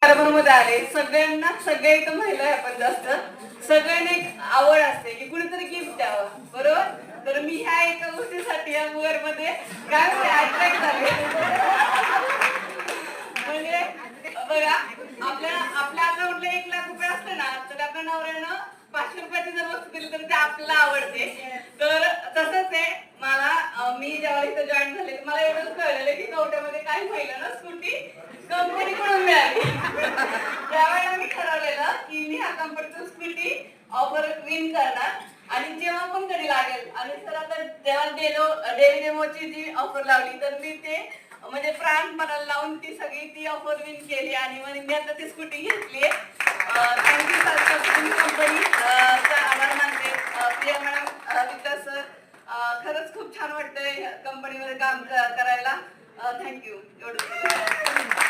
मध्ये आले सगळ्यांना, सगळे इथं महिला आहे आपण जास्त, सगळ्यांना एक आवड असते की कुणीतरी गिफ्ट द्यावं, बरोबर. तर मी ह्या एका गोष्टीसाठी या मुवर मध्ये काय अट्रॅक्ट झाले. म्हणजे बघा, आपल्या आपल्या अकाउंटला 1,00,000 रुपये असले ना, तर आपल्या नवऱ्यानं 500 रुपयाची जर वस्तू दिली तर ते आपल्याला आवडते. तर तसंच आहे मला, मी जेव्हा इथं जॉईन झाले मला एवढंच कळलेलं की कवट्यामध्ये काही महिलांना स्कूटी कंपनीकडून मिळाली. त्यावेळेला मी ठरवलेलं की मी हा कंपनीचं स्कूटी ऑफर विन करणार आणि जेव्हा पण कधी लागेल. आणि सर आता जेव्हा डेली डेमोची जी ऑफर लावली तर मी ते म्हणजे प्राण मला लावून ती सगळी ती ऑफर विन केली आणि मग मी आता ती स्कूटी घेतली. थँक्यू सर, कंपनी आभार मानते. प्रिया मॅडम, विकास सर, खरंच खूप छान वाटतंय कंपनीमध्ये काम करायला. थँक्यू. एवढं